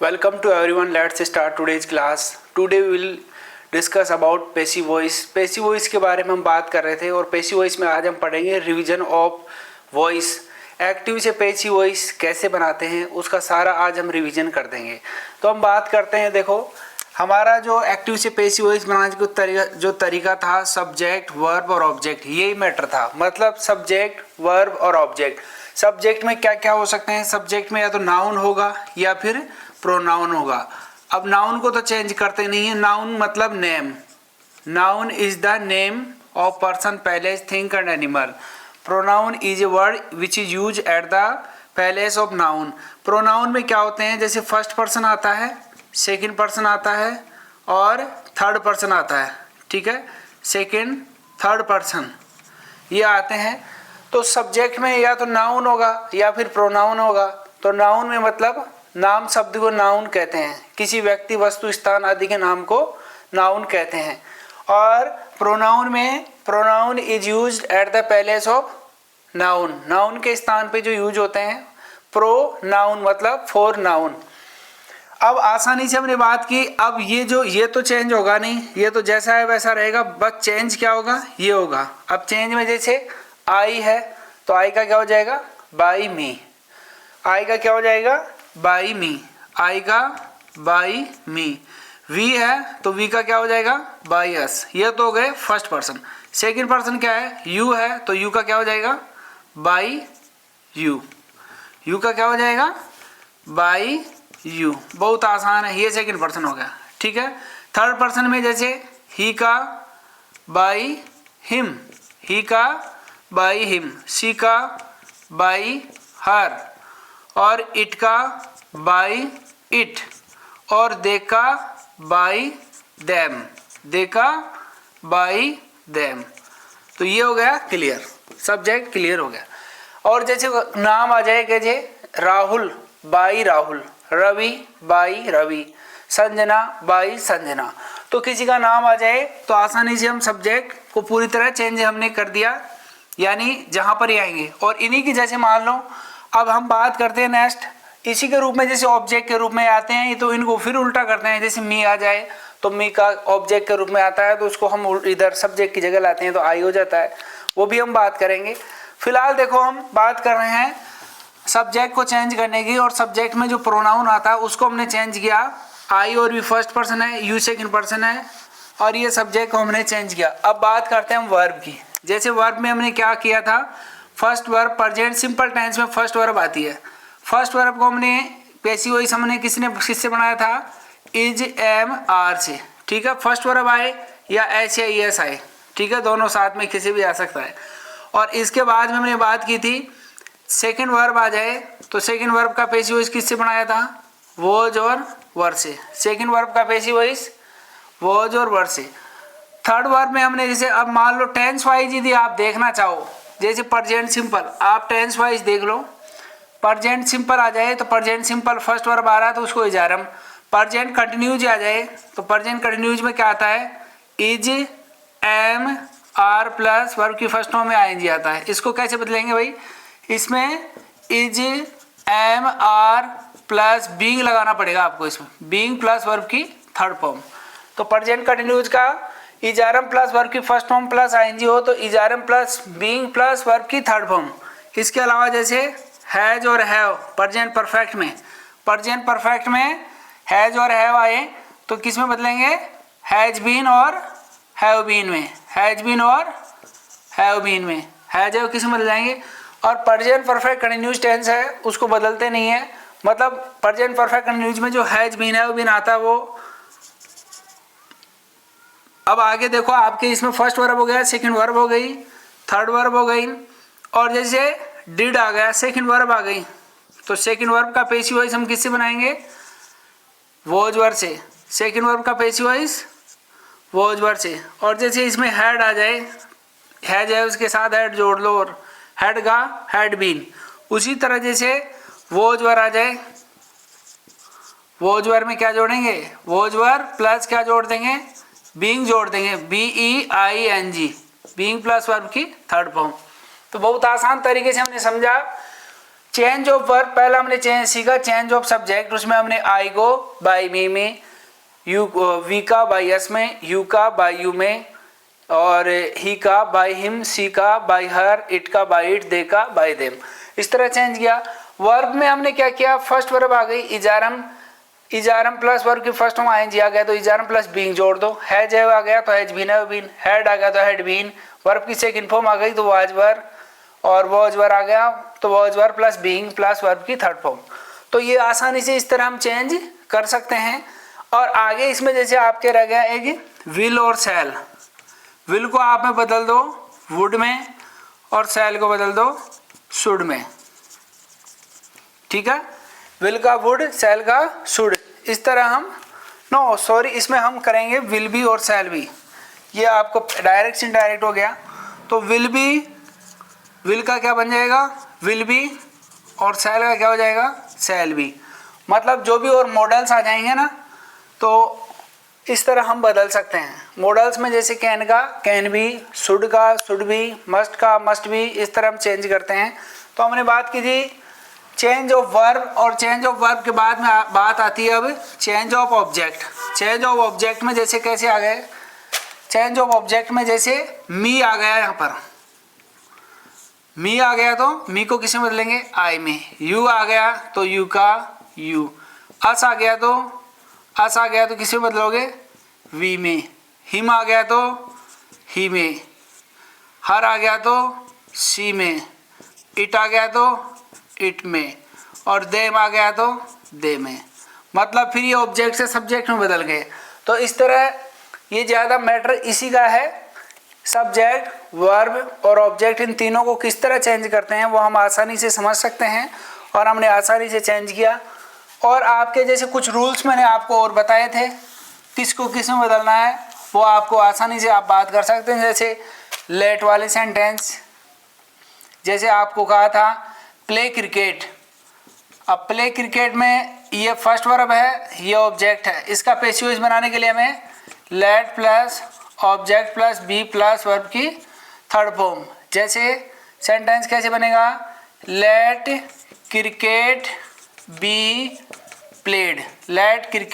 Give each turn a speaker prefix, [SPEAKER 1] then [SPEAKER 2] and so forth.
[SPEAKER 1] Welcome to everyone. Let's start today's class. Today we will discuss about passive voice. Passive voice के बारे में हम बात कर रहे थे और passive voice में आज हम पढ़ेंगे रिवीजन ऑफ वॉइस. एक्टिव से पैसिव वॉइस कैसे बनाते हैं उसका सारा आज हम रिवीजन कर देंगे. तो हम बात करते हैं. देखो हमारा जो एक्टिव से पैसिव वॉइस बनाने का तरीका था सब्जेक्ट वर्ब और ऑब्जेक्ट, यही मैटर था. मतलब सब्जेक्ट वर्ब और ऑब्जेक्ट. सब्जेक्ट में क्या क्या हो सकते हैं? सब्जेक्ट में या तो नाउन होगा या फिर प्रोनाउन होगा. अब नाउन को तो चेंज करते नहीं है. नाउन मतलब name. Noun is the name of person, place, thing and animal. Pronoun is a word which is use at the place of noun. Pronoun में क्या होते हैं? जैसे फर्स्ट पर्सन आता है, सेकंड पर्सन आता है और थर्ड पर्सन आता है. ठीक है, सेकंड थर्ड पर्सन ये आते हैं. तो सब्जेक्ट में या तो नाउन होगा या फिर प्रोनाउन होगा. तो नाउन में मतलब नाम शब्द को नाउन कहते हैं. किसी व्यक्ति, वस्तु, स्थान आदि के नाम को नाउन कहते हैं. और प्रोनाउन में pronoun is used at the place of noun. Noun के स्थान पे जो यूज होते हैं. प्रोनाउन मतलब फॉर नाउन. अब आसानी से हमने बात की. अब ये तो चेंज होगा नहीं, ये तो जैसा है वैसा रहेगा. बस चेंज क्या होगा? ये होगा. अब चेंज में जैसे आई है तो आई का क्या हो जाएगा? बाई मी. आई का क्या हो जाएगा? बाई मी. आई का बाई मी. वी है तो वी का क्या हो जाएगा? By us. ये तो हो गए फर्स्ट पर्सन. सेकंड पर्सन क्या है? यू है तो यू का क्या हो जाएगा? By you. यू का क्या हो जाएगा? By you. बहुत आसान है. ये सेकंड पर्सन हो गया. ठीक है. थर्ड पर्सन में जैसे ही का बाई हिम, ही का बाई हिम, सी का बाई हर और इट का बाई इट और दे का बाई देम, दे का बाई देम. तो ये हो गया क्लियर. सब्जेक्ट क्लियर हो गया. और जैसे नाम आ जाए कैसे? Rahul by Rahul, Ravi by Ravi, Sanjana by Sanjana. तो किसी का नाम आ जाए तो आसानी से हम सब्जेक्ट को पूरी तरह चेंज हमने कर दिया, यानी जहां पर ही आएंगे. और इन्हीं की जैसे मान लो अब हम बात करते हैं नेक्स्ट. इसी के रूप में जैसे ऑब्जेक्ट के रूप में आते हैं तो इनको फिर उल्टा करते हैं. जैसे मी आ जाए तो मी का ऑब्जेक्ट के रूप में आता है तो उसको हम इधर सब्जेक्ट की जगह लाते हैं तो आई हो जाता है. वो भी हम बात करेंगे. फिलहाल देखो हम बात कर रहे हैं सब्जेक्ट को चेंज करने की. और सब्जेक्ट में जो प्रोनाउन आता है उसको हमने चेंज किया. आई और वी फर्स्ट पर्सन है, यू सेकंड पर्सन है और ये सब्जेक्ट को हमने चेंज किया. अब बात करते हैं हम वर्ब की. जैसे वर्ब में हमने क्या किया था? First verb present simple tense में फर्स्ट वर्ब आती है. फर्स्ट वर्ब को हमने पैसिव वॉइस हमने किससे बनाया था? इज एम आर से. ठीक है. फर्स्ट वर्ब आए या एच या एस आए, ठीक है, दोनों साथ में किसी भी आ सकता है. और इसके बाद में हमने बात की थी सेकंड वर्ब आ जाए तो सेकंड वर्ब का पैसिव वॉइस किससे बनाया था? वॉज और वर से. सेकंड वर्ब का पैसिव वॉइस वॉज और वर से. थर्ड वर्ब में हमने जैसे अब मान लो टेंस वाइज यदि आप देखना चाहो, जैसे प्रेजेंट सिंपल, आप टेंस वाइज देख लो. प्रेजेंट सिंपल आ जाए तो प्रेजेंट सिंपल फर्स्ट वर्ब आ रहा है तो उसको इजारम. प्रेजेंट कंटिन्यूज आ जाए तो प्रेजेंट कंटिन्यूज में क्या आता है? Is am are plus verb की फर्स्ट फॉर्म में आईएनजी आता है. इसको कैसे बदलेंगे भाई? इसमें is am are plus being लगाना पड़ेगा आपको. इसमें बीइंग प्लस वर्ब की थर्ड फॉर्म. तो प्रेजेंट कंटिन्यूज का इजारम प्लस वर्ब की फर्स्ट फॉर्म प्लस आईएनजी हो तो इजारम प्लस बीइंग प्लस वर्ब की थर्ड फॉर्म. इसके अलावा जैसे हैज और हैव प्रेजेंट परफेक्ट में, प्रेजेंट परफेक्ट में हैज और हैव आए तो किस में बदलेंगे? हैज बीन और हैव बीन में. हैज बीन और हैव बीन में. हैज हैव किस में बदलाएंगे? और प्रेजेंट परफेक्ट कंटिन्यूज टेंस है उसको बदलते नहीं है. मतलब प्रेजेंट परफेक्ट कंटिन्यूज में जो हैज बीन हैव बीन आता है वो. अब आगे देखो आपके इसमें फर्स्ट वर्ब हो गया, सेकंड वर्ब हो गई, थर्ड वर्ब हो गई और जैसे डिड आ गया, सेकंड वर्ब आ गई. तो सेकंड वर्ब का पैसिव वॉइस हम किससे बनाएंगे? वॉज वर्ब से. सेकंड वर्ब का पैसिव वॉइस वॉज वर्ब से. और जैसे इसमें हैड आ जाए, हैज है उसके साथ हैड जोड़ लो और हैड का हैड बीन. उसी तरह जैसे वॉज वर्ब आ जाए, वॉज वर्ब में क्या जोड़ेंगे? वॉज वर्ब प्लस क्या जोड़ देंगे? बीइंग जोड़ देंगे. BEING, बीइंग प्लस वर्ब की थर्ड फॉर्म. तो बहुत आसान तरीके से हमने समझा चेंज ऑफ वर्ब, पहला हमने चेंज सीखा चेंज ऑफ सब्जेक्ट, उसमें हमने आई गो बाय मी में, यू वी का बाय यस में, यू का बाय यू में, और ही का बाय हिम, सी का बाय हर, इट का बाय इट, दे का बाय देम, इस तरह चेंज किया। वर्ब में हमने क्या किया, फर्स्ट वर्ब आ गई इजारम, इजारम प्लस वर्ब की फर्स्ट फॉर्म आईएनजी आ गया तो इजारम प्लस बीइंग जोड़ दो, हैज आ गया तो has been have been, had आ गया तो हैड बीन, वर्ब की सेकंड फॉर्म आ गई तो वाज वर, और वॉज वर आ गया तो was were plus being plus verb की थर्ड फॉर्म। तो ये आसानी से इस तरह हम चेंज कर सकते हैं। और आगे इसमें जैसे आपके रह गया एक विल और सेल, विल को आप में बदल दो वुड में और सेल को बदल दो शुड में, ठीक है, विल का वुड, सेल का शुड, इस तरह हम इसमें हम करेंगे विल बी और सेल बी, ये आपको डायरेक्ट से इनडायरेक्ट हो गया। तो विल बी, विल का क्या बन जाएगा विल बी, और सेल का क्या हो जाएगा सेल बी, मतलब जो भी और मॉडल्स आ जाएंगे ना तो इस तरह हम बदल सकते हैं। मॉडल्स में जैसे कैन का कैन बी, शुड का शुड बी, मस्ट का मस्ट बी, इस तरह हम चेंज करते हैं। तो हमने बात की थी चेंज ऑफ वर्ब, और चेंज ऑफ वर्ब के बाद में बात आती है अब change of object. Change of object में जैसे कैसे आ गए, चेंज ऑफ ऑब्जेक्ट में जैसे मी आ गया, यहाँ पर मी आ गया तो मी को किसे बदलेंगे आई में, यू आ गया तो यू का यू, अस आ गया तो किसे बदलोगे वी में, हिम आ गया तो ही में, हर आ गया तो सी में, इट आ गया तो इट में, और देम आ गया तो दे में, मतलब फिर ये ऑब्जेक्ट से सब्जेक्ट में बदल गए। तो इस तरह ये ज़्यादा मैटर इसी का है, सब्जेक्ट वर्ब और ऑब्जेक्ट इन तीनों को किस तरह चेंज करते हैं वो हम आसानी से समझ सकते हैं, और हमने आसानी से चेंज किया। और आपके जैसे कुछ रूल्स मैंने आपको और बताए थे किसको किस में बदलना है, वो आपको आसानी से आप बात कर सकते हैं। जैसे लेट वाले सेंटेंस, जैसे आपको कहा था प्ले क्रिकेट, अब प्ले क्रिकेट में ये फर्स्ट वर्ब है, ये ऑब्जेक्ट है, इसका पैसिव वॉइस बनाने के लिए हमें let plus object plus be plus verb की थर्ड फॉर्म। जैसे सेंटेंस कैसे बनेगा, let cricket be played, let cricket